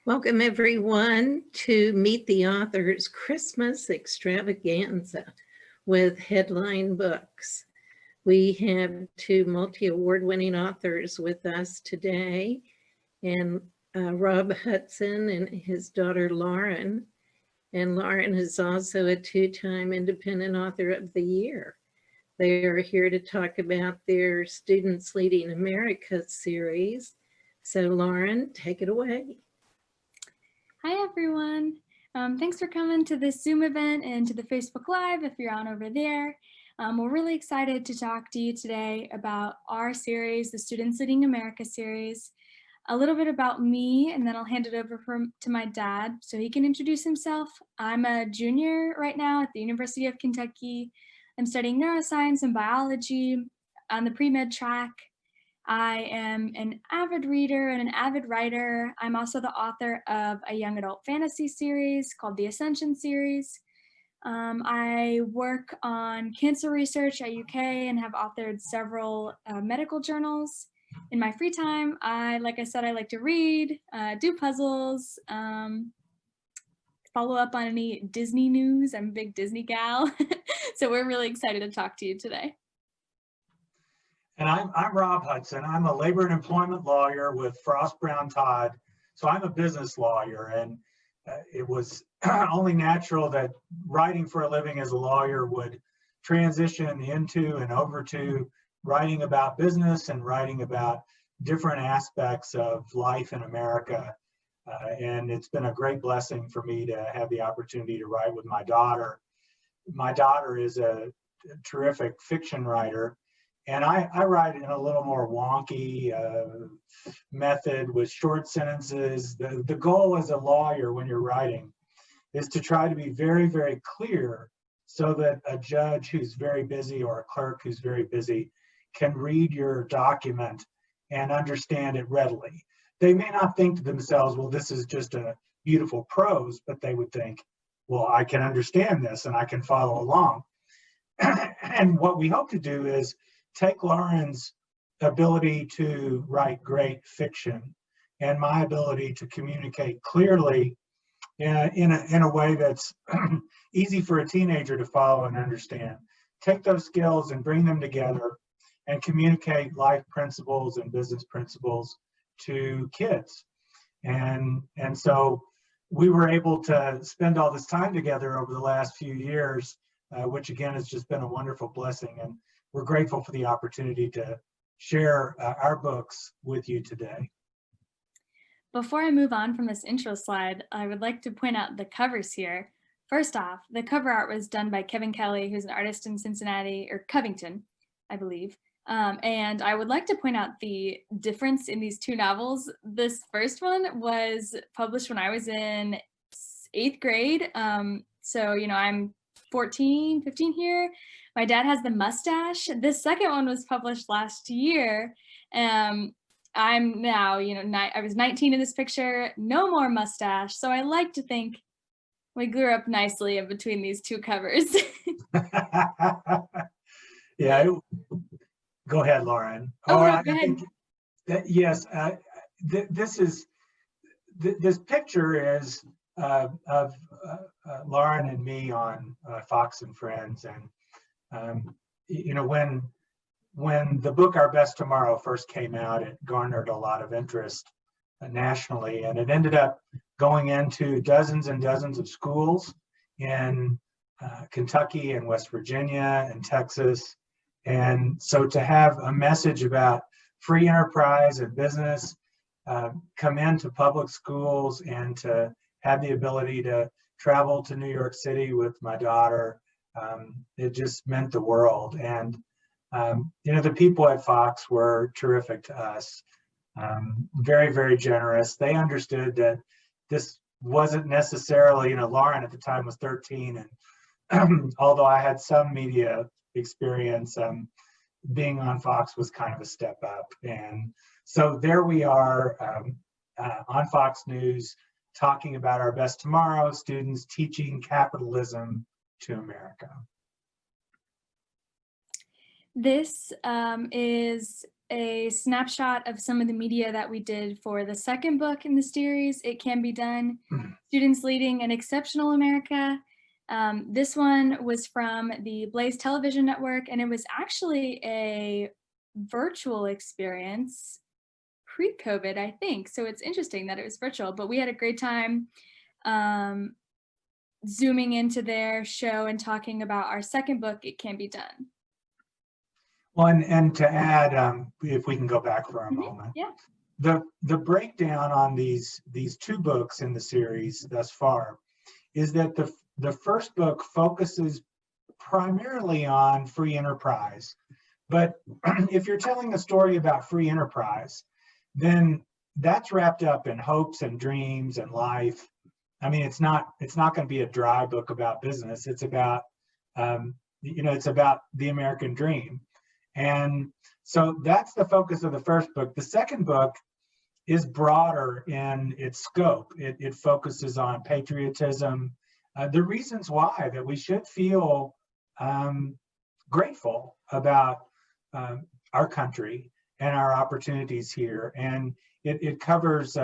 Welcome everyone to Meet the Author's Christmas Extravaganza with Headline Books. We have two multi-award winning authors with us today, and Rob Hudson and his daughter Lauren. And Lauren is also a two-time Independent Author of the Year. They are here to talk about their Students Leading America series. So Lauren, take it away. Hi, everyone. Thanks for coming to this Zoom event and to the Facebook Live if you're on over there. We're really excited to talk to you today about our series, the Students Leading America series, a little bit about me, and then I'll hand it over to my dad so he can introduce himself. I'm a junior right now at the University of Kentucky. I'm studying neuroscience and biology on the pre-med track. I am an avid reader and an avid writer. I'm also the author of a young adult fantasy series called the Ascension series. I work on cancer research at UK and have authored several medical journals. In my free time, like I said, I like to read, do puzzles, follow up on any Disney news. I'm a big Disney gal. So we're really excited to talk to you today. And I'm Rob Hudson. I'm a labor and employment lawyer with Frost Brown Todd. So I'm a business lawyer, and it was only natural that writing for a living as a lawyer would transition into and over to writing about business and writing about different aspects of life in America. And it's been a great blessing for me to have the opportunity to write with my daughter. My daughter is a terrific fiction writer. And I write in a little more wonky method with short sentences. The goal as a lawyer when you're writing is to try to be very, very clear so that a judge who's very busy or a clerk who's very busy can read your document and understand it readily. They may not think to themselves, well, this is just a beautiful prose, but they would think, well, I can understand this and I can follow along. And what we hope to do is take Lauren's ability to write great fiction and my ability to communicate clearly in a way that's easy for a teenager to follow and understand. Take those skills and bring them together and communicate life principles and business principles to kids. And so we were able to spend all this time together over the last few years, which again has just been a wonderful blessing. And we're grateful for the opportunity to share our books with you today. Before I move on from this intro slide, I would like to point out the covers here. First off, the cover art was done by Kevin Kelly, who's an artist in Cincinnati, or Covington, I believe. And I would like to point out the difference in these two novels. This first one was published when I was in 8th grade. So, you know, I'm 14, 15 here. My dad has the mustache. This second one was published last year. I'm now, you know, I was 19 in this picture, no more mustache. So I like to think we grew up nicely in between these two covers. Yeah, go ahead, Lauren. Oh, no, I go ahead. think that, yes, this picture is of Lauren and me on Fox and Friends. And you know, when the book Our Best Tomorrow first came out, it garnered a lot of interest nationally, and it ended up going into dozens and dozens of schools in Kentucky and West Virginia and Texas. And so to have a message about free enterprise and business come into public schools and to have the ability to travel to New York City with my daughter, it just meant the world. And you know, the people at Fox were terrific to us, very, very generous. They understood that this wasn't necessarily, you know, Lauren at the time was 13, and although I had some media experience, being on Fox was kind of a step up. And so there we are on Fox News talking about Our Best Tomorrow, students teaching capitalism to America. This is a snapshot of some of the media that we did for the second book in the series, It Can Be Done, Students Leading an Exceptional America. This one was from the Blaze Television Network, and it was actually a virtual experience pre-COVID, I think. So it's interesting that it was virtual, but we had a great time zooming into their show and talking about our second book, It Can Be Done. Well, and to add, if we can go back for a moment, Yeah. The breakdown on these two books in the series thus far is that the first book focuses primarily on free enterprise. But if you're telling a story about free enterprise, then that's wrapped up in hopes and dreams and life. I mean, it's not going to be a dry book about business. It's about, it's about the American dream. And so that's the focus of the first book. The second book is broader in its scope. It focuses on patriotism, the reasons why that we should feel grateful about our country and our opportunities here. And it covers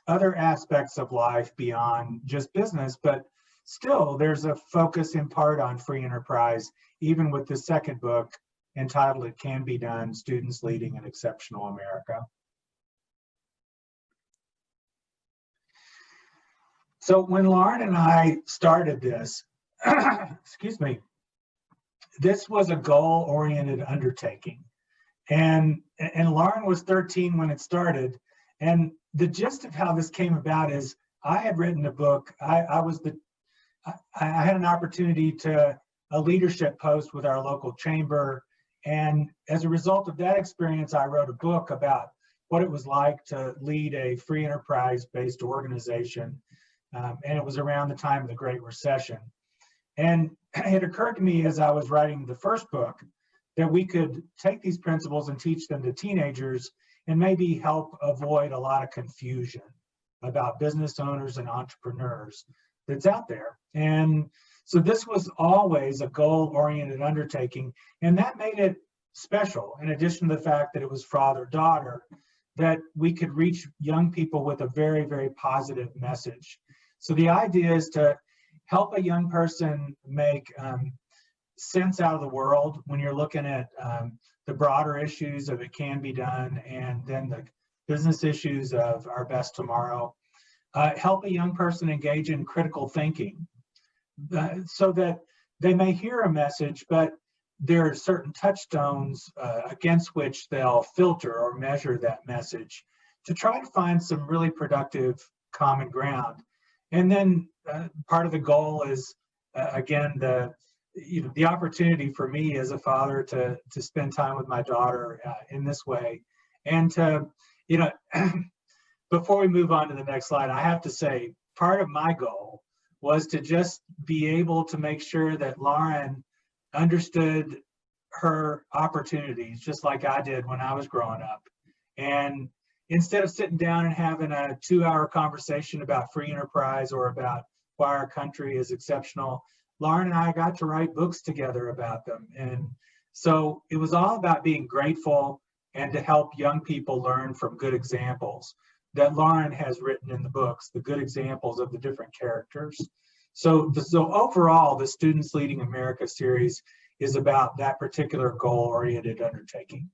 other aspects of life beyond just business, but still there's a focus in part on free enterprise, even with the second book entitled It Can Be Done, Students Leading an Exceptional America. So when Lauren and I started this, excuse me, this was a goal-oriented undertaking. And Lauren was 13 when it started. And the gist of how this came about is I had written a book. I had an opportunity to a leadership post with our local chamber. And as a result of that experience, I wrote a book about what it was like to lead a free enterprise-based organization. And it was around the time of the Great Recession. And it occurred to me as I was writing the first book that we could take these principles and teach them to teenagers and maybe help avoid a lot of confusion about business owners and entrepreneurs that's out there. And so this was always a goal-oriented undertaking, and that made it special, in addition to the fact that it was father-daughter, that we could reach young people with a very, very positive message. So the idea is to help a young person make sense out of the world when you're looking at the broader issues of It Can Be Done, and then the business issues of Our Best Tomorrow. Help a young person engage in critical thinking so that they may hear a message, but there are certain touchstones against which they'll filter or measure that message to try to find some really productive common ground. And then part of the goal is, again, the opportunity for me as a father to spend time with my daughter in this way. And to, before we move on to the next slide, I have to say, part of my goal was to just be able to make sure that Lauren understood her opportunities, just like I did when I was growing up. And instead of sitting down and having a 2-hour conversation about free enterprise or about why our country is exceptional, Lauren and I got to write books together about them. And so it was all about being grateful and to help young people learn from good examples that Lauren has written in the books, the good examples of the different characters. So overall, the Students Leading America series is about that particular goal-oriented undertaking.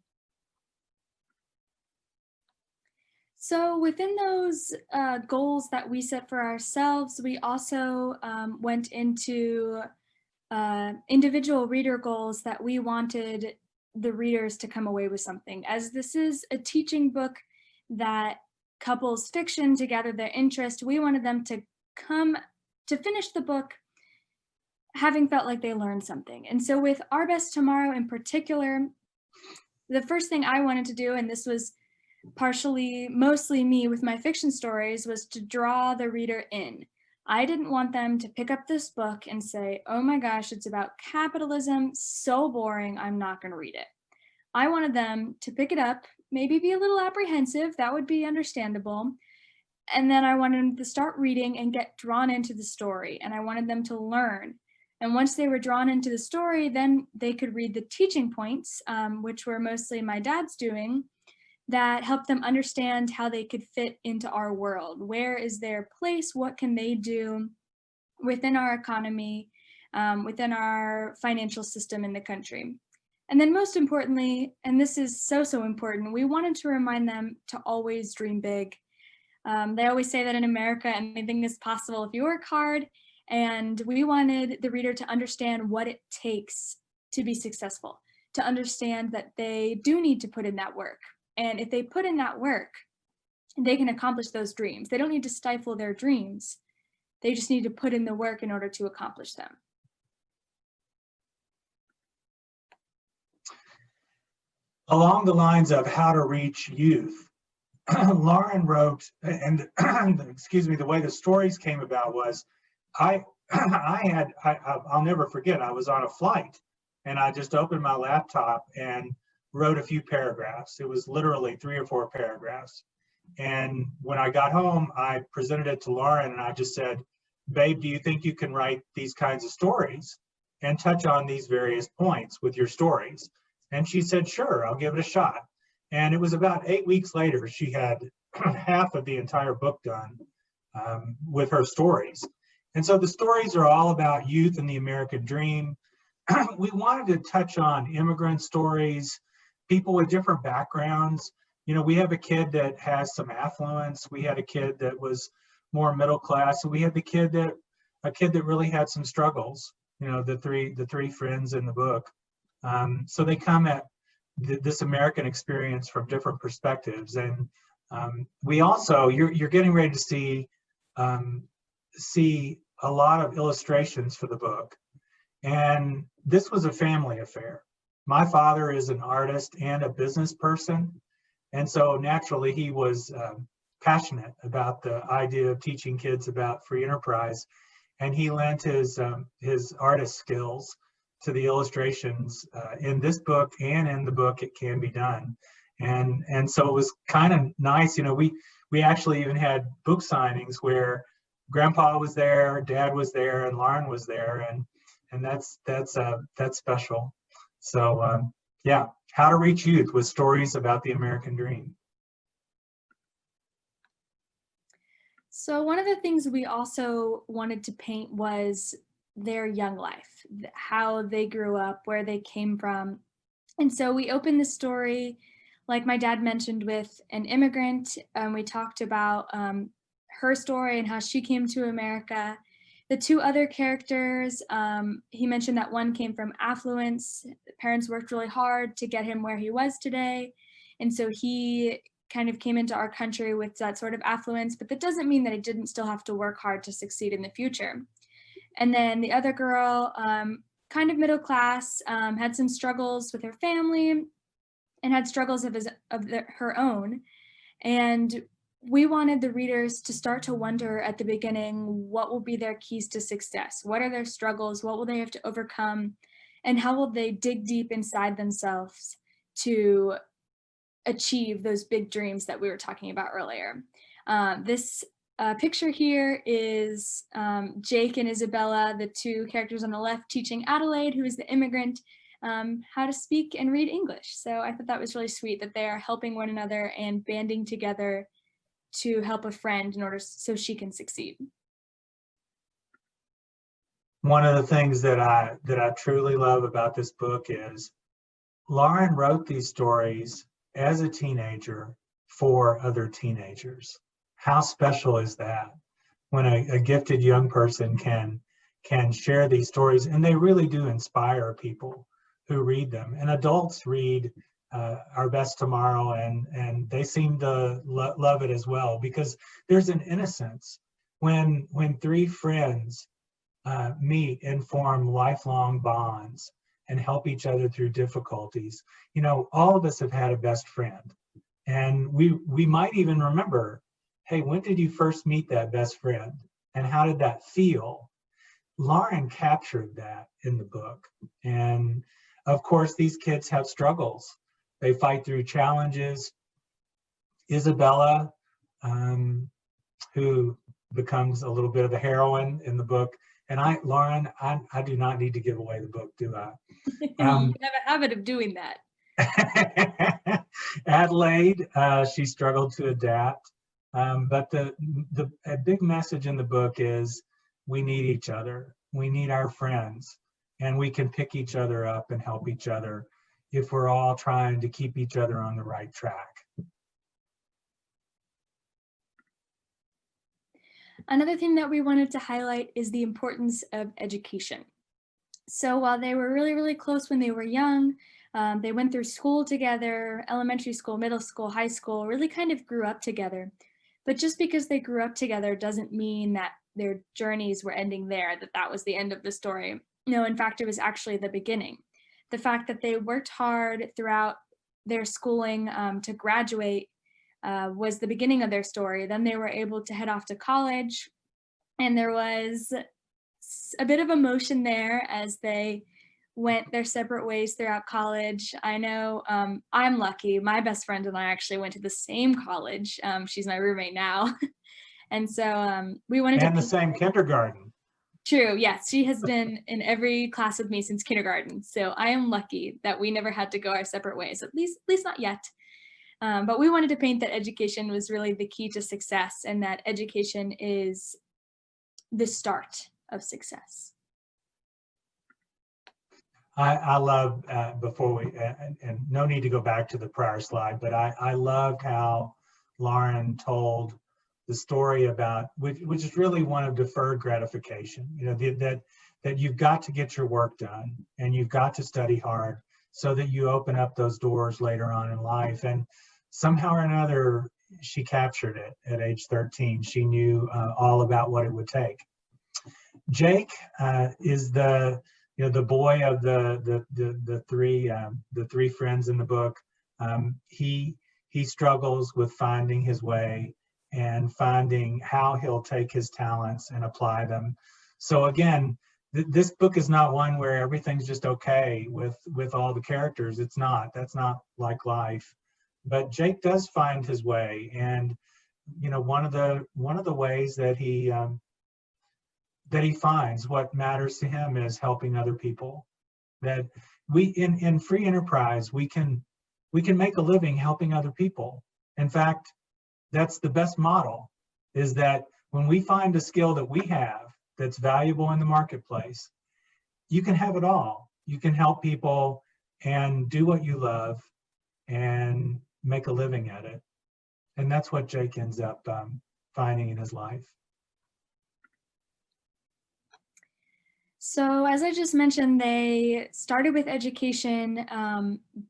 So within those goals that we set for ourselves, we also went into individual reader goals that we wanted the readers to come away with something. As this is a teaching book that couples fiction to gather their interest, we wanted them to come to finish the book having felt like they learned something. And so with Our Best Tomorrow in particular, the first thing I wanted to do, and this was mostly me with my fiction stories, was to draw the reader in. I didn't want them to pick up this book and say, oh my gosh, it's about capitalism, so boring, I'm not going to read it. I wanted them to pick it up, maybe be a little apprehensive, that would be understandable. And then I wanted them to start reading and get drawn into the story. And I wanted them to learn. And once they were drawn into the story, then they could read the teaching points, which were mostly my dad's doing, that helped them understand how they could fit into our world. Where is their place? What can they do within our economy, within our financial system in the country? And then most importantly, and this is so important, we wanted to remind them to always dream big. They always say that in America, anything is possible if you work hard. And we wanted the reader to understand what it takes to be successful, to understand that they do need to put in that work. And if they put in that work, they can accomplish those dreams. They don't need to stifle their dreams. They just need to put in the work in order to accomplish them. Along the lines of how to reach youth, Lauren wrote, and excuse me, the way the stories came about was, I'll never forget, I was on a flight and I just opened my laptop and wrote a few paragraphs. It was literally 3 or 4 paragraphs. And when I got home, I presented it to Lauren and I just said, babe, do you think you can write these kinds of stories and touch on these various points with your stories? And she said, sure, I'll give it a shot. And it was about 8 weeks later, she had half of the entire book done with her stories. And so the stories are all about youth and the American dream. We wanted to touch on immigrant stories, people with different backgrounds. You know, we have a kid that has some affluence. We had a kid that was more middle class, and we had a kid that really had some struggles. You know, the three friends in the book. So they come at this American experience from different perspectives, and we also you're getting ready to see a lot of illustrations for the book, and this was a family affair. My father is an artist and a business person, and so naturally he was passionate about the idea of teaching kids about free enterprise, and he lent his artist skills to the illustrations in this book and in the book It Can Be Done. And so it was kind of nice. You know, we actually even had book signings where Grandpa was there, Dad was there, and Lauren was there, and that's special. So yeah, How to Reach Youth with stories about the American dream. So one of the things we also wanted to paint was their young life, how they grew up, where they came from. And so we opened the story, like my dad mentioned, with an immigrant. We talked about her story and how she came to America. The 2 other characters, he mentioned that one came from affluence. Parents worked really hard to get him where he was today. And so he kind of came into our country with that sort of affluence, but that doesn't mean that he didn't still have to work hard to succeed in the future. And then the other girl, kind of middle class, had some struggles with her family and had struggles of her own. And we wanted the readers to start to wonder at the beginning, what will be their keys to success? What are their struggles? What will they have to overcome? And how will they dig deep inside themselves to achieve those big dreams that we were talking about earlier? This picture here is Jake and Isabella, the 2 characters on the left, teaching Adelaide, who is the immigrant, how to speak and read English. So I thought that was really sweet that they are helping one another and banding together to help a friend in order so she can succeed. One of the things that I truly love about this book is Lauren wrote these stories as a teenager for other teenagers. How special is that when a gifted young person can share these stories, and they really do inspire people who read them. And adults read Our Best Tomorrow, and they seem to love it as well, because there's an innocence when 3 friends meet and form lifelong bonds and help each other through difficulties. You know, all of us have had a best friend, and we might even remember, hey, when did you first meet that best friend? And how did that feel? Lauren captured that in the book. And of course, these kids have struggles. They fight through challenges. Isabella, who becomes a little bit of a heroine in the book, And Lauren, I do not need to give away the book, do I? You have a habit of doing that. Adelaide, she struggled to adapt. But a big message in the book is we need each other. We need our friends, and we can pick each other up and help each other if we're all trying to keep each other on the right track. Another thing that we wanted to highlight is the importance of education. So while they were really, really close when they were young, they went through school together, elementary school, middle school, high school, really kind of grew up together. But just because they grew up together doesn't mean that their journeys were ending there, that was the end of the story. No, in fact, it was actually the beginning. The fact that they worked hard throughout their schooling to graduate was the beginning of their story. Then they were able to head off to college, and there was a bit of emotion there as they went their separate ways throughout college. I know I'm lucky. My best friend and I actually went to the same college. She's my roommate now. And so we wanted to— And the same kindergarten. True, yes. She has been in every class with me since kindergarten. So I am lucky that we never had to go our separate ways, at least not yet. But we wanted to paint that education was really the key to success, and that education is the start of success. I love, before we, and no need to go back to the prior slide, but I loved how Lauren told the story about, which is really one of deferred gratification, you know, that you've got to get your work done and you've got to study hard so that you open up those doors later on in life. And somehow or another, she captured it at age 13. She knew all about what it would take. Jake is the boy of the three friends in the book. He struggles with finding his way and finding how he'll take his talents and apply them. So again, this book is not one where everything's just okay with all the characters. It's not. That's not like life. But Jake does find his way, and you know, one of the ways that he finds what matters to him is helping other people. That we in free enterprise we can make a living helping other people. In fact, that's the best model, is that when we find a skill that we have that's valuable in the marketplace, you can have it all. You can help people and do what you love and make a living at it. And that's what Jake ends up finding in his life. So as I just mentioned, they started with education,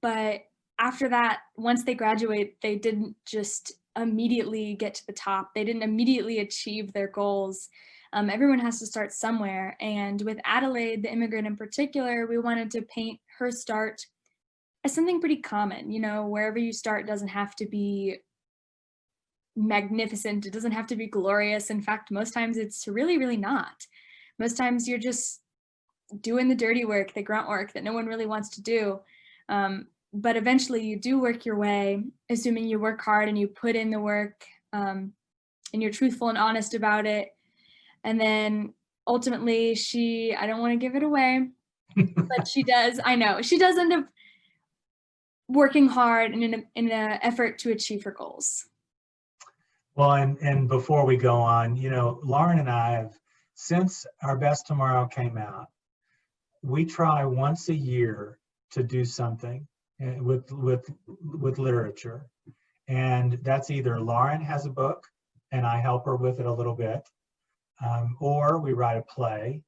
but after that, once they graduate, they didn't just immediately get to the top. They didn't immediately achieve their goals. Everyone has to start somewhere. And with Adelaide, the immigrant in particular, we wanted to paint her start as something pretty common. You know, wherever you start doesn't have to be magnificent. It doesn't have to be glorious. In fact, most times it's really, really not. Most times you're just doing the dirty work, the grunt work that no one really wants to do. But eventually you do work your way, assuming you work hard and you put in the work and you're truthful and honest about it. And then ultimately I don't want to give it away, but she does end up working hard in an effort to achieve her goals. Well, and before we go on, you know, Lauren and I have, since Our Best Tomorrow came out, we try once a year to do something with literature. And that's either Lauren has a book and I help her with it a little bit, or we write a play,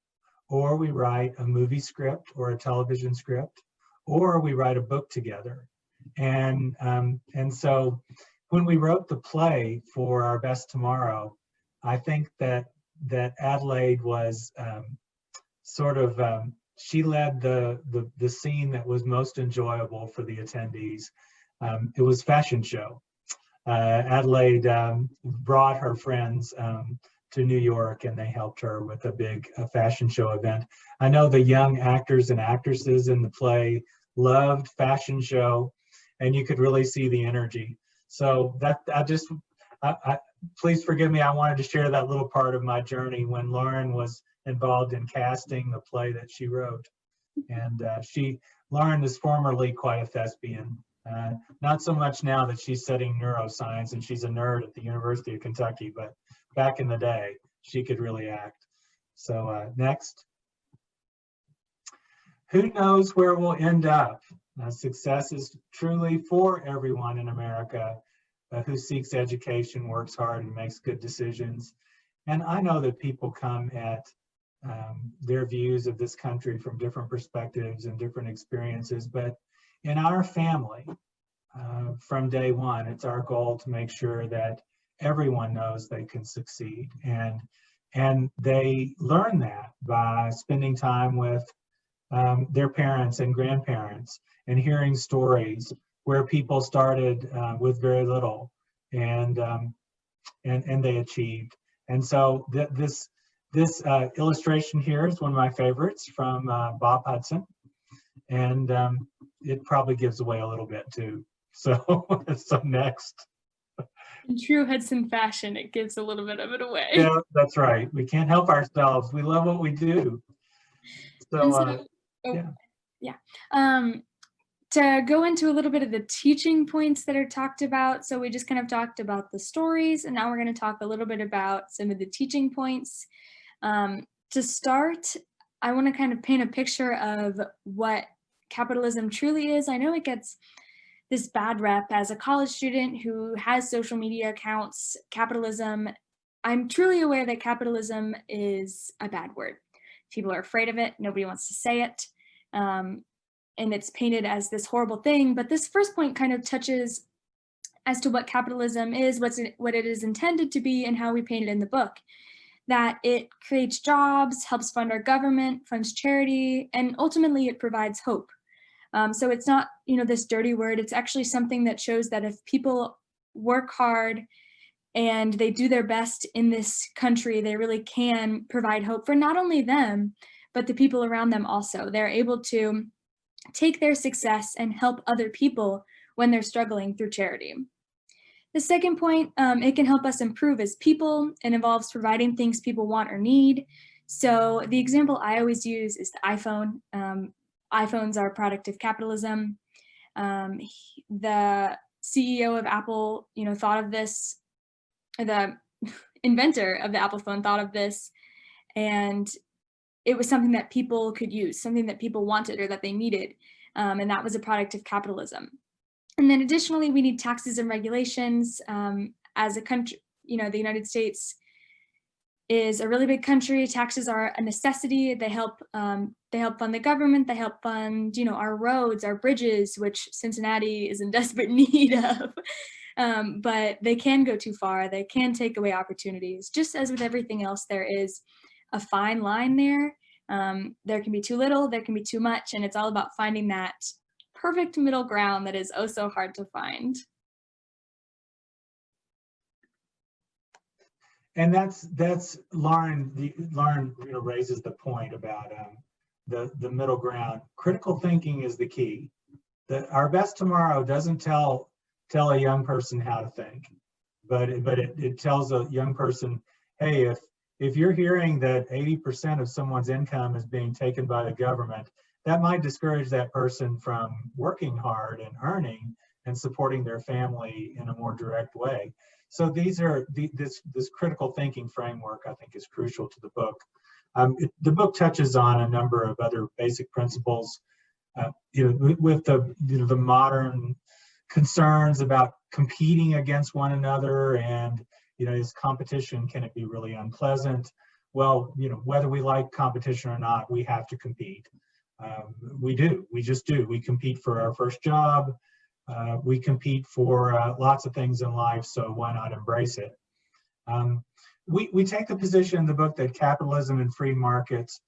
or we write a movie script or a television script, or we write a book together. And so when we wrote the play for Our Best Tomorrow, I think that Adelaide was she led the scene that was most enjoyable for the attendees. It was fashion show. Adelaide brought her friends to New York, and they helped her with a big fashion show event. I know the young actors and actresses in the play loved fashion show, and you could really see the energy. So please forgive me, I wanted to share that little part of my journey when Lauren was involved in casting the play that she wrote. And Lauren is formerly quite a thespian. Not so much now that she's studying neuroscience and she's a nerd at the University of Kentucky, but back in the day, she could really act. So next. Who knows where we'll end up? Success is truly for everyone in America who seeks education, works hard, and makes good decisions. And I know that people come at their views of this country from different perspectives and different experiences, but in our family, from day one, it's our goal to make sure that everyone knows they can succeed. And they learn that by spending time with their parents and grandparents and hearing stories where people started with very little and they achieved. And so this illustration here is one of my favorites from Bob Hudson, and it probably gives away a little bit too. So, so next. In true Hudson fashion, it gives a little bit of it away. Yeah, that's right. We can't help ourselves. We love what we do. So, to go into a little bit of the teaching points that are talked about. So we just kind of talked about the stories, and now we're going to talk a little bit about some of the teaching points. To start, I want to kind of paint a picture of what capitalism truly is. I know it gets this bad rep as a college student who has social media accounts. Capitalism, I'm truly aware that capitalism is a bad word. People are afraid of it. Nobody wants to say it. And it's painted as this horrible thing. But this first point kind of touches as to what capitalism is, what it is intended to be, and how we paint it in the book. That it creates jobs, helps fund our government, funds charity, and ultimately it provides hope. So it's not, this dirty word. It's actually something that shows that if people work hard and they do their best in this country, they really can provide hope for not only them, but the people around them also. They're able to take their success and help other people when they're struggling through charity. The second point, it can help us improve as people. It involves providing things people want or need. So the example I always use is the iPhone. iPhones are a product of capitalism. The CEO of Apple, thought of this, the inventor of the Apple phone thought of this, and it was something that people could use, something that people wanted or that they needed, and that was a product of capitalism. And then additionally, we need taxes and regulations. As a country, the United States is a really big country. Taxes are a necessity. They help fund the government. They help fund, our roads, our bridges, which Cincinnati is in desperate need of. But they can go too far. They can take away opportunities. Just as with everything else, there is a fine line there. There can be too little, there can be too much, and it's all about finding that perfect middle ground that is oh so hard to find. And that's Lauren. Lauren raises the point about the middle ground. Critical thinking is the key. Our best tomorrow doesn't tell a young person how to think, but it tells a young person, hey, if you're hearing that 80% of someone's income is being taken by the government, that might discourage that person from working hard and earning and supporting their family in a more direct way. So these are this critical thinking framework, I think, is crucial to the book. The book touches on a number of other basic principles, with the modern concerns about competing against one another, and is competition, can it be really unpleasant? Well, whether we like competition or not, we have to compete. We just do. We compete for our first job. We compete for lots of things in life, so why not embrace it? We take the position in the book that capitalism and free markets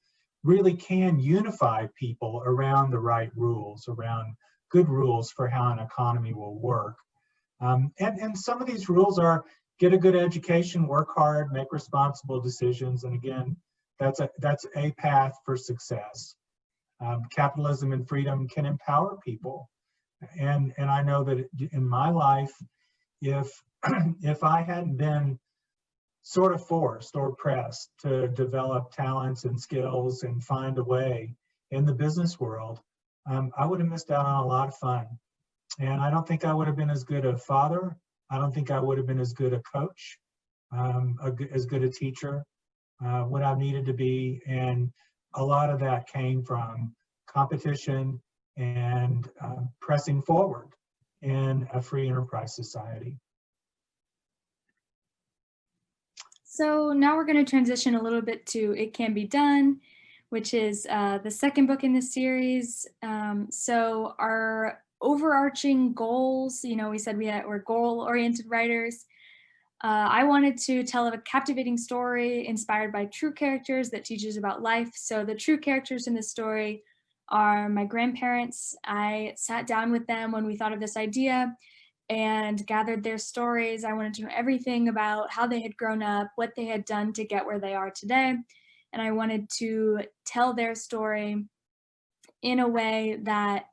really can unify people around the right rules, around good rules for how an economy will work. And some of these rules are get a good education, work hard, make responsible decisions, and again, that's a path for success. Capitalism and freedom can empower people. And I know that in my life, if I hadn't been sort of forced or pressed to develop talents and skills and find a way in the business world, I would have missed out on a lot of fun. And I don't think I would have been as good a father. I don't think I would have been as good a coach, as good a teacher, what I've needed to be. And a lot of that came from competition and pressing forward in a free enterprise society. So now we're going to transition a little bit to It Can Be Done, which is the second book in the series. So our overarching goals, we said we're goal-oriented writers. I wanted to tell a captivating story inspired by true characters that teaches about life. So the true characters in this story are my grandparents. I sat down with them when we thought of this idea and gathered their stories. I wanted to know everything about how they had grown up, what they had done to get where they are today. And I wanted to tell their story in a way that,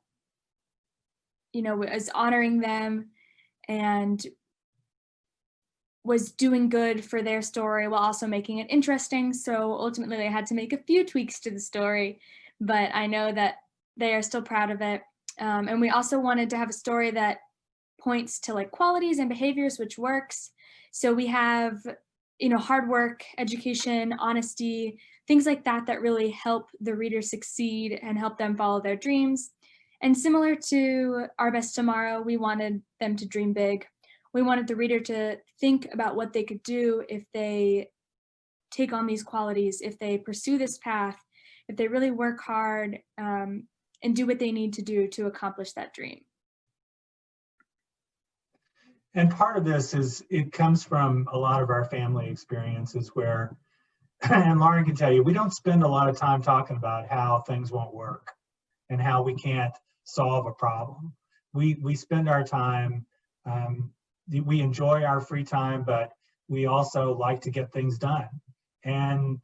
was honoring them and was doing good for their story while also making it interesting. So ultimately I had to make a few tweaks to the story, but I know that they are still proud of it. And we also wanted to have a story that points to like qualities and behaviors which works. So we have, hard work, education, honesty, things like that that really help the reader succeed and help them follow their dreams. And similar to Our Best Tomorrow, we wanted them to dream big. We wanted the reader to think about what they could do if they take on these qualities, if they pursue this path, if they really work hard and do what they need to do to accomplish that dream. And part of this it comes from a lot of our family experiences where, and Lauren can tell you, we don't spend a lot of time talking about how things won't work and how we can't solve a problem. We spend our time, we enjoy our free time, but we also like to get things done. And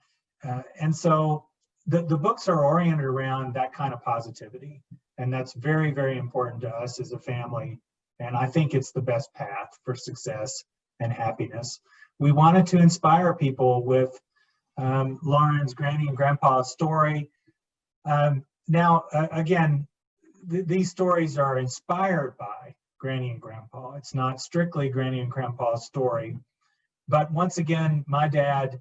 so the books are oriented around that kind of positivity. And that's very, very important to us as a family. And I think it's the best path for success and happiness. We wanted to inspire people with Lauren's Granny and Grandpa's story. Now, again, these stories are inspired by Granny and Grandpa. It's not strictly Granny and Grandpa's story. But once again, my dad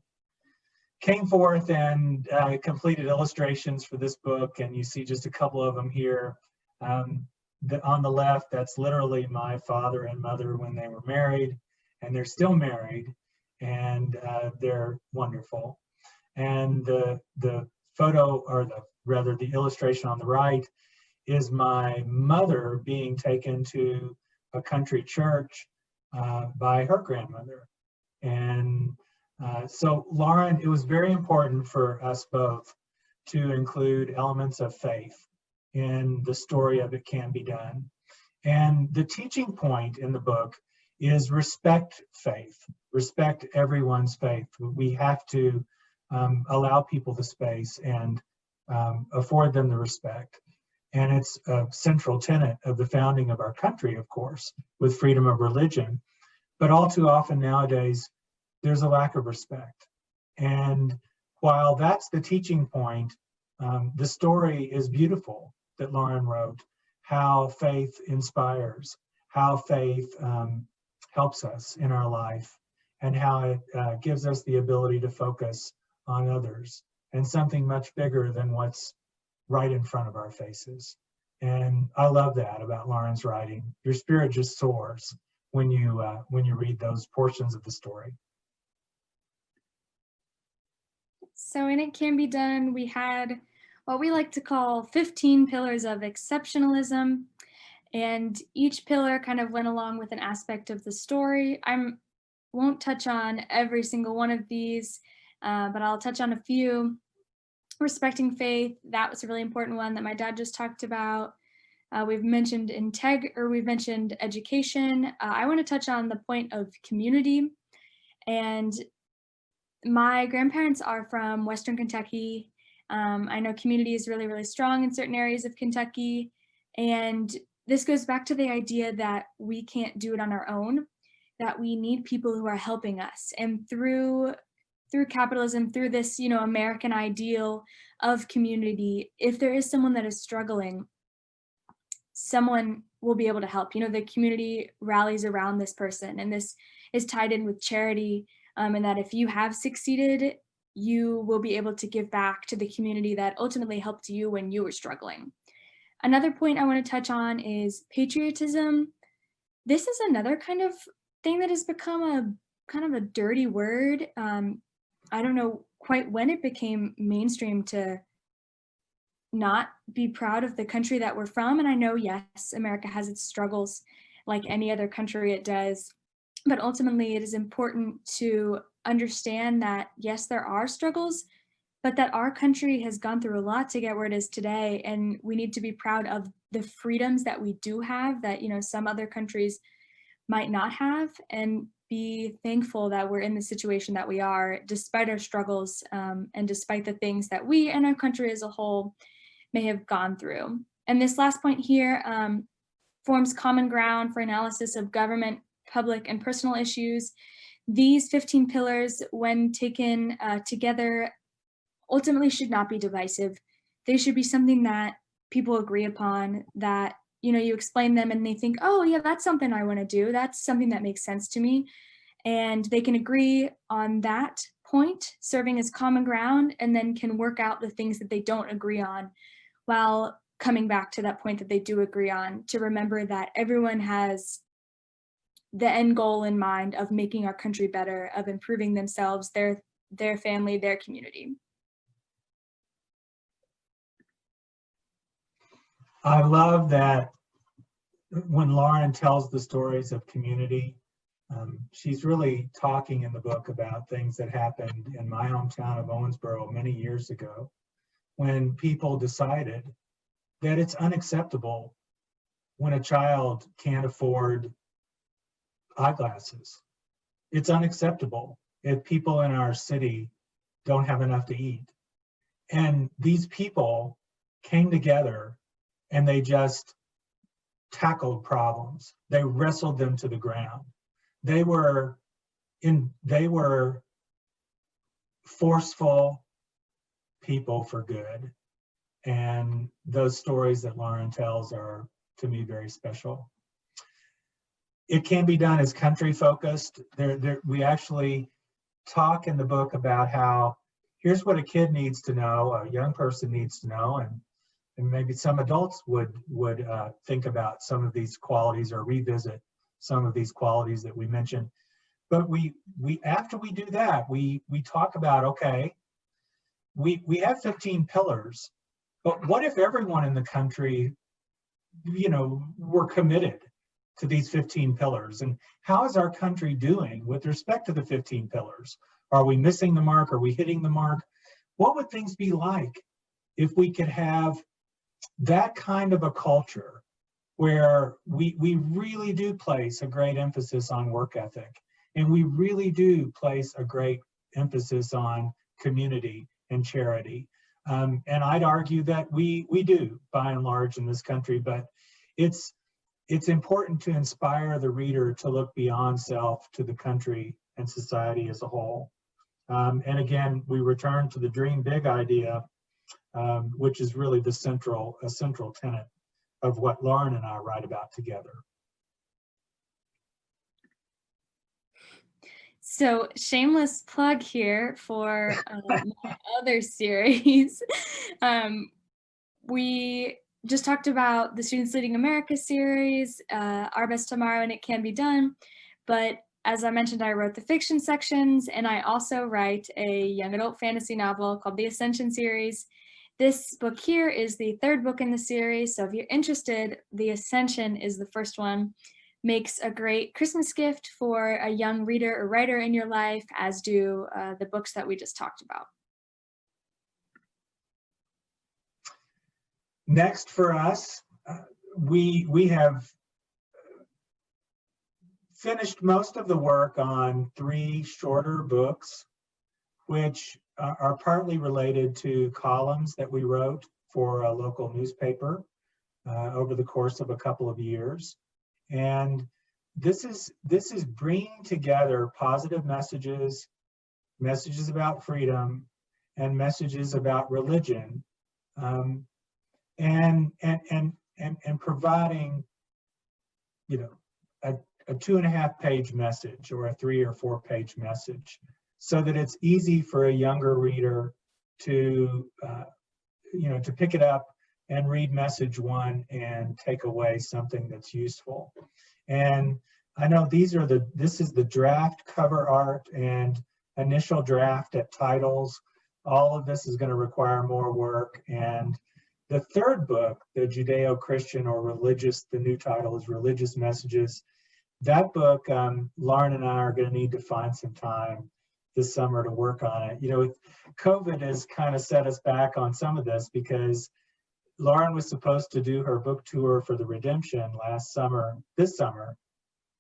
came forth and completed illustrations for this book. And you see just a couple of them here. On the left, that's literally my father and mother when they were married, and they're still married, and they're wonderful. And the photo, or the illustration on the right, is my mother being taken to a country church by her grandmother. And so Lauren, it was very important for us both to include elements of faith in the story of It Can Be Done. And the teaching point in the book is respect faith, respect everyone's faith. We have to allow people the space and afford them the respect. And it's a central tenet of the founding of our country, of course, with freedom of religion. But all too often nowadays, there's a lack of respect. And while that's the teaching point, the story is beautiful that Lauren wrote, how faith inspires, how faith helps us in our life, and how it gives us the ability to focus on others and something much bigger than what's right in front of our faces. And I love that about Lauren's writing. Your spirit just soars when you read those portions of the story. So in It Can Be Done, we had what we like to call 15 pillars of exceptionalism. And each pillar kind of went along with an aspect of the story. I won't touch on every single one of these, but I'll touch on a few. Respecting faith, that was a really important one that my dad just talked about. We've mentioned we've mentioned education. I want to touch on the point of community. And my grandparents are from Western Kentucky. I know community is really, really strong in certain areas of Kentucky. And this goes back to the idea that we can't do it on our own. that we need people who are helping us. And through capitalism, through this, American ideal of community, if there is someone that is struggling, someone will be able to help. The community rallies around this person, and this is tied in with charity, and that if you have succeeded, you will be able to give back to the community that ultimately helped you when you were struggling. Another point I want to touch on is patriotism. This is another kind of thing that has become a kind of a dirty word. I don't know quite when it became mainstream to not be proud of the country that we're from. And I know, yes, America has its struggles like any other country it does. But ultimately, it is important to understand that, yes, there are struggles, but that our country has gone through a lot to get where it is today. And we need to be proud of the freedoms that we do have that, some other countries might not have, and be thankful that we're in the situation that we are, despite our struggles, and despite the things that we and our country as a whole may have gone through. And this last point here forms common ground for analysis of government, public, and personal issues. These 15 pillars, when taken together, ultimately should not be divisive. They should be something that people agree upon, that you explain them and they think, oh yeah, that's something I want to do. That's something that makes sense to me. And they can agree on that point, serving as common ground, and then can work out the things that they don't agree on while coming back to that point that they do agree on, to remember that everyone has the end goal in mind of making our country better, of improving themselves, their family, their community. I love that when Lauren tells the stories of community, she's really talking in the book about things that happened in my hometown of Owensboro many years ago, when people decided that it's unacceptable when a child can't afford eyeglasses. It's unacceptable if people in our city don't have enough to eat. And these people came together and they just tackled problems. They wrestled them to the ground. They were forceful people for good. And those stories that Lauren tells are, to me, very special. It can be done as country focused. We actually talk in the book about how here's what a kid needs to know, a young person needs to know, and maybe some adults would think about some of these qualities or revisit some of these qualities that we mentioned. But we after we do that, we talk about, okay, we have 15 pillars, but what if everyone in the country, were committed to these 15 pillars? And how is our country doing with respect to the 15 pillars? Are we missing the mark? Are we hitting the mark? What would things be like if we could have that kind of a culture where we really do place a great emphasis on work ethic, and we really do place a great emphasis on community and charity? And I'd argue that we do, by and large, in this country, but it's important to inspire the reader to look beyond self to the country and society as a whole. And again, we return to the dream big idea, which is really a central tenet of what Lauren and I write about together. So, shameless plug here for my other series. We just talked about the Students Leading America series, Our Best Tomorrow and It Can Be Done. But as I mentioned, I wrote the fiction sections, and I also write a young adult fantasy novel called the Ascension series. This book here is the third book in the series, so if you're interested, The Ascension is the first one. Makes a great Christmas gift for a young reader or writer in your life, as do the books that we just talked about. Next for us, we have finished most of the work on 3 shorter books, which are partly related to columns that we wrote for a local newspaper over the course of a couple of years. And this is bringing together positive messages, messages about freedom, and messages about religion, and providing, you know, a 2.5-page message or a 3 or 4-page message, so that it's easy for a younger reader to, you know, to pick it up and read message 1 and take away something that's useful. And I know this is the draft cover art and initial draft at titles. All of this is going to require more work. And the third book, the Judeo-Christian or religious, the new title is Religious Messages. That book, Lauren and I are going to need to find some time this summer to work on it. You know, COVID has kind of set us back on some of this, because Lauren was supposed to do her book tour for the Redemption this summer,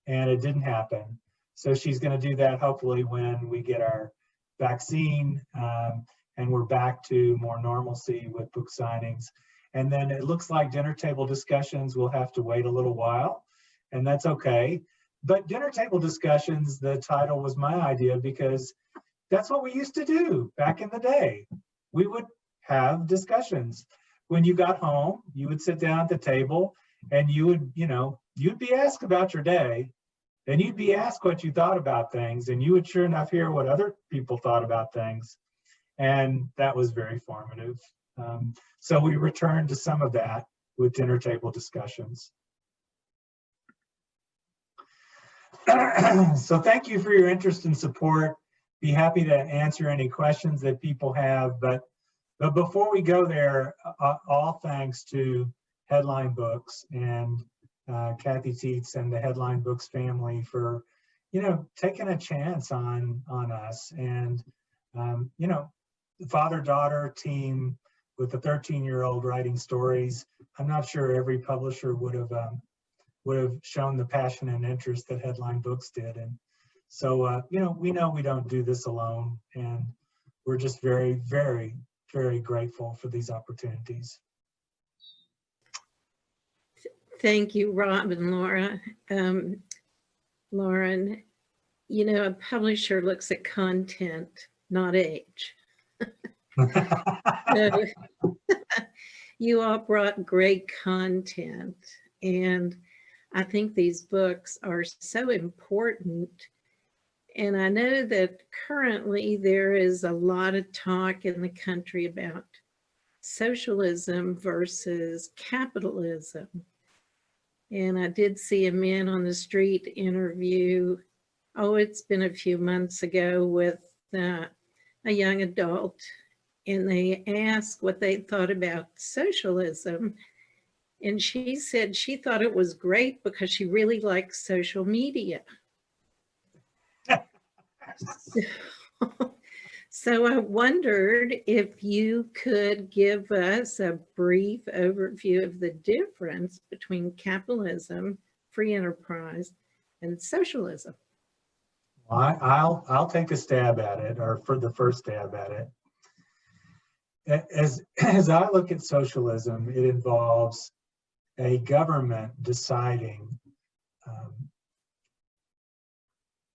and it didn't happen. So she's going to do that hopefully when we get our vaccine and we're back to more normalcy with book signings. And then it looks like dinner table discussions will have to wait a little while, and that's okay. But dinner table discussions, the title was my idea, because that's what we used to do back in the day. We would have discussions. When you got home, you would sit down at the table and you would, you know, you'd be asked about your day, and you'd be asked what you thought about things, and you would sure enough hear what other people thought about things. And that was very formative. So we returned to some of that with dinner table discussions. So thank you for your interest and support. Be happy to answer any questions that people have. But before we go there, all thanks to Headline Books and Kathy Tietz and the Headline Books family for, you know, taking a chance on us. And, you know, the father-daughter team with the 13-year-old writing stories, I'm not sure every publisher would have shown the passion and interest that Headline Books did. And so, you know we don't do this alone, and we're just very, very, very grateful for these opportunities. Thank you, Rob and Laura. Lauren, you know, a publisher looks at content, not age. So, you all brought great content, and I think these books are so important. And I know that currently there is a lot of talk in the country about socialism versus capitalism. And I did see a man on the street interview, it's been a few months ago, with a young adult, and they asked what they thought about socialism. And she said she thought it was great because she really likes social media. So I wondered if you could give us a brief overview of the difference between capitalism, free enterprise, and socialism. Well, I'll take a stab at it, or for the first stab at it. As I look at socialism, it involves a government deciding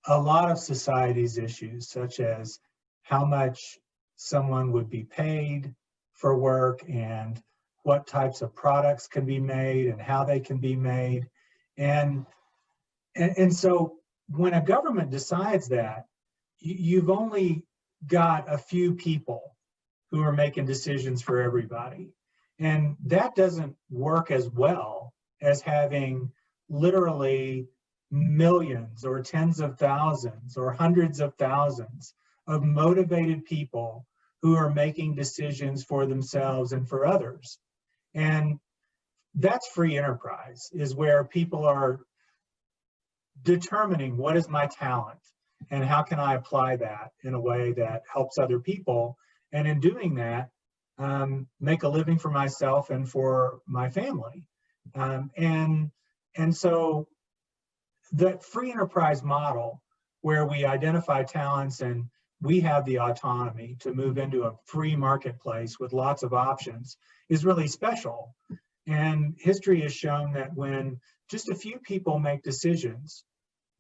a lot of society's issues, such as how much someone would be paid for work, and what types of products can be made and how they can be made. And so when a government decides that, you've only got a few people who are making decisions for everybody. And that doesn't work as well as having literally millions or tens of thousands or hundreds of thousands of motivated people who are making decisions for themselves and for others. And that's free enterprise, is where people are determining what is my talent and how can I apply that in a way that helps other people. And in doing that, make a living for myself and for my family. And so that free enterprise model, where we identify talents and we have the autonomy to move into a free marketplace with lots of options, is really special. And history has shown that when just a few people make decisions,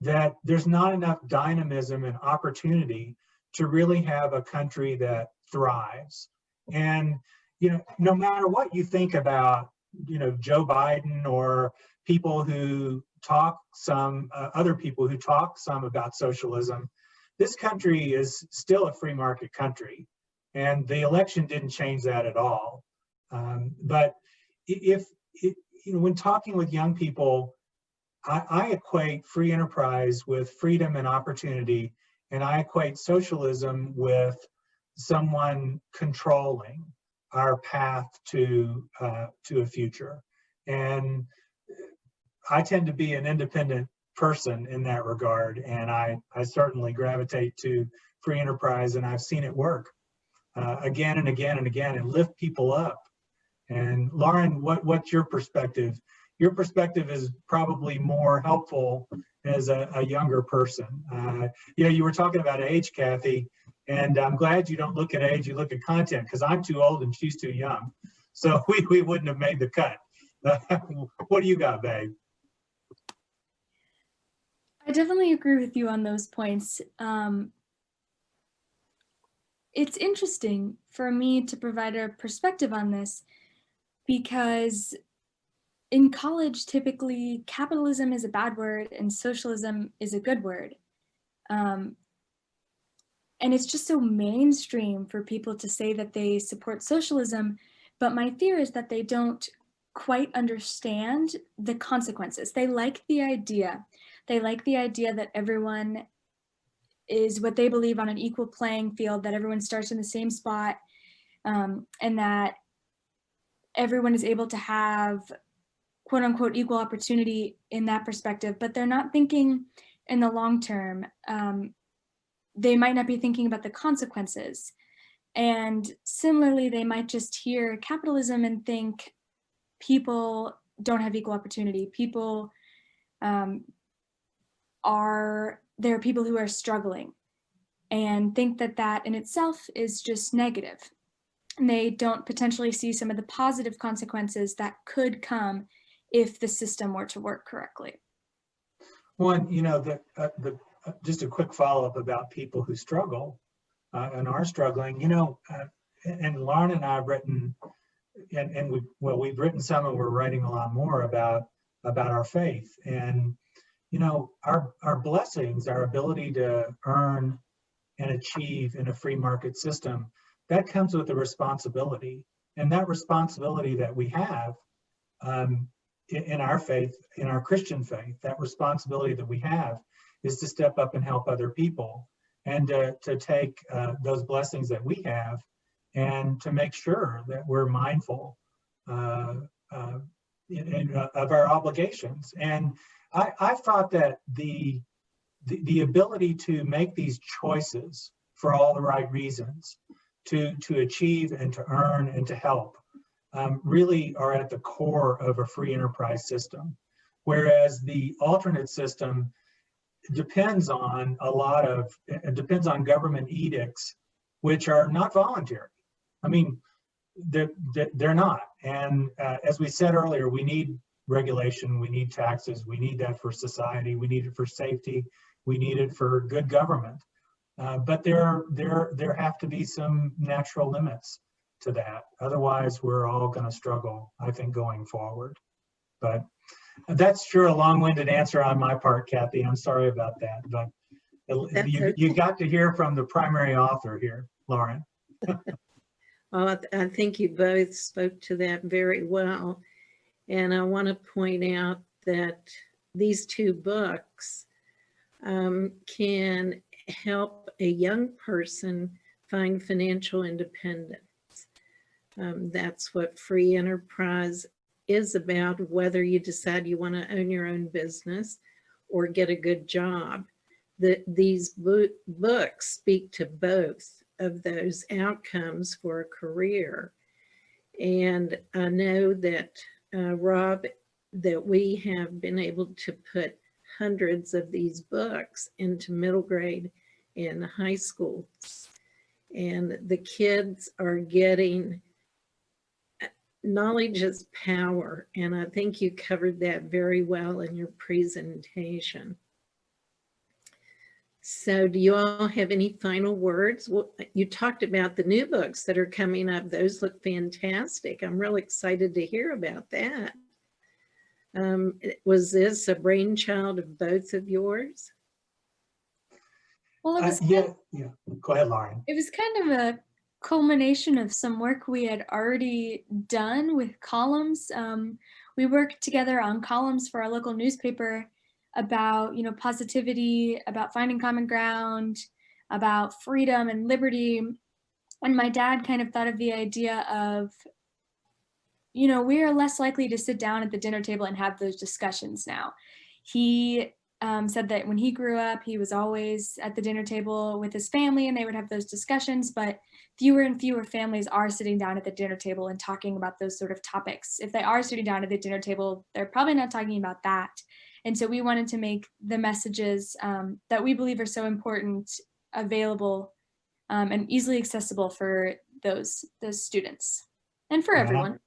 that there's not enough dynamism and opportunity to really have a country that thrives. And, you know, no matter what you think about, you know, Joe Biden or people who talk some, other people who talk some about socialism, this country is still a free market country. And the election didn't change that at all. But if, you know, when talking with young people, I equate free enterprise with freedom and opportunity, and I equate socialism with someone controlling our path to a future. And I tend to be an independent person in that regard, and I certainly gravitate to free enterprise, and I've seen it work again and again and again, and lift people up. And Lauren, what's your perspective? Your perspective is probably more helpful as a younger person. You know, you were talking about age, Kathy, and I'm glad you don't look at age, you look at content, because I'm too old and she's too young. So we wouldn't have made the cut. What do you got, babe? I definitely agree with you on those points. It's interesting for me to provide a perspective on this because in college, typically capitalism is a bad word and socialism is a good word. And it's just so mainstream for people to say that they support socialism, but my fear is that they don't quite understand the consequences. They like the idea. They like the idea that everyone is what they believe on an equal playing field, that everyone starts in the same spot, and that everyone is able to have quote unquote equal opportunity in that perspective, but they're not thinking in the long term. They might not be thinking about the consequences. And similarly, they might just hear capitalism and think people don't have equal opportunity. People there are people who are struggling and think that that in itself is just negative. And they don't potentially see some of the positive consequences that could come if the system were to work correctly. One, you know, just a quick follow-up about people who struggle and are struggling, you know, and Lauren and I have written, and we've written some and we're writing a lot more about our faith. And, you know, our blessings, our ability to earn and achieve in a free market system, that comes with a responsibility. And that responsibility that we have in our faith, in our Christian faith, that responsibility that we have is to step up and help other people, and to take those blessings that we have and to make sure that we're mindful of our obligations. And I've thought that the ability to make these choices for all the right reasons, to achieve and to earn and to help, really are at the core of a free enterprise system. Whereas the alternate system depends on depends on government edicts, which are not voluntary. I mean, they're not. And as we said earlier, we need regulation, we need taxes, we need that for society, we need it for safety, we need it for good government. But there have to be some natural limits to that. Otherwise, we're all going to struggle, I think, going forward. But that's sure a long-winded answer on my part, Kathy. I'm sorry about that. But you got to hear from the primary author here, Lauren. Well, I think you both spoke to that very well. And I want to point out that these two books can help a young person find financial independence. That's what free enterprise is about, whether you decide you want to own your own business or get a good job. These books speak to both of those outcomes for a career. And I know that, Rob, that we have been able to put hundreds of these books into middle grade and high schools. And the kids are getting knowledge is power, and I think you covered that very well in your presentation. So do you all have any final words? Well, you talked about the new books that are coming up. Those look fantastic. I'm really excited to hear about that. Was this a brainchild of both of yours? Well, Yeah. Go ahead, Lauren. it was kind of a culmination of some work we had already done with columns. We worked together on columns for our local newspaper about, positivity, about finding common ground, about freedom and liberty. And my dad kind of thought of the idea of, we are less likely to sit down at the dinner table and have those discussions now. He said that when he grew up, he was always at the dinner table with his family and they would have those discussions, but fewer and fewer families are sitting down at the dinner table and talking about those sort of topics. If they are sitting down at the dinner table, they're probably not talking about that. And so we wanted to make the messages that we believe are so important available and easily accessible for those students and for everyone.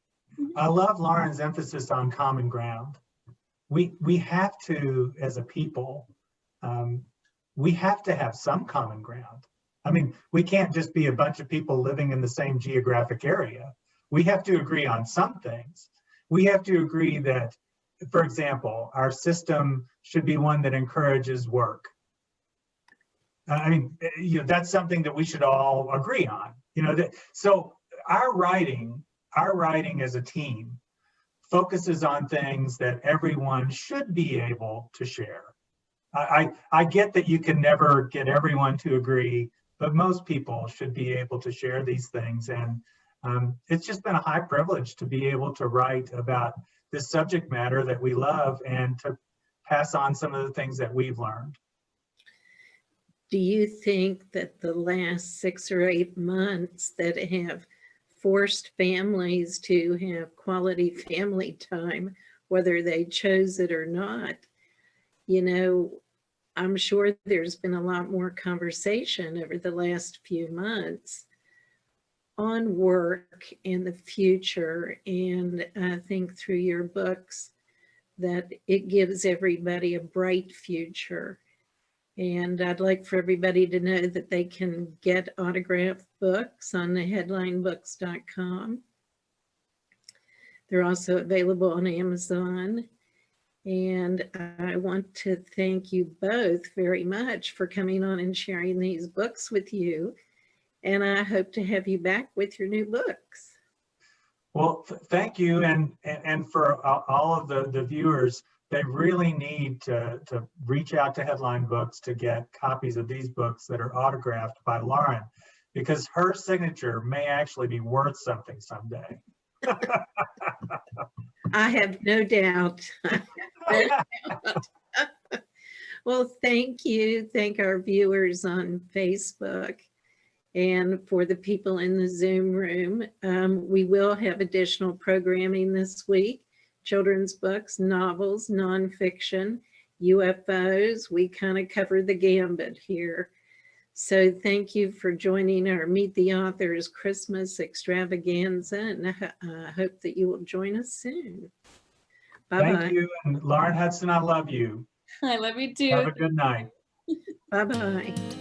I love Lauren's emphasis on common ground. We have to, as a people, we have to have some common ground. I mean, we can't just be a bunch of people living in the same geographic area. We have to agree on some things. We have to agree that, for example, our system should be one that encourages work. I mean, that's something that we should all agree on. So our writing as a team focuses on things that everyone should be able to share. I get that you can never get everyone to agree, but most people should be able to share these things. And it's just been a high privilege to be able to write about this subject matter that we love and to pass on some of the things that we've learned. Do you think that the last 6 or 8 months that have forced families to have quality family time, whether they chose it or not, I'm sure there's been a lot more conversation over the last few months on work and the future. And I think through your books that it gives everybody a bright future. And I'd like for everybody to know that they can get autographed books on the headlinebooks.com. They're also available on Amazon. And I want to thank you both very much for coming on and sharing these books with you. And I hope to have you back with your new books. Well, thank you. And for all of the viewers, they really need to reach out to Headline Books to get copies of these books that are autographed by Lauren, because her signature may actually be worth something someday. I have no doubt. Well, thank you. Thank our viewers on Facebook. And for the people in the Zoom room, we will have additional programming this week. Children's books, novels, nonfiction, UFOs. We kind of cover the gambit here. So thank you for joining our Meet the Authors Christmas extravaganza, and I hope that you will join us soon. Bye-bye. Thank you. And Lauren Hudson, I love you. I love you too. Have a good night. Bye-bye.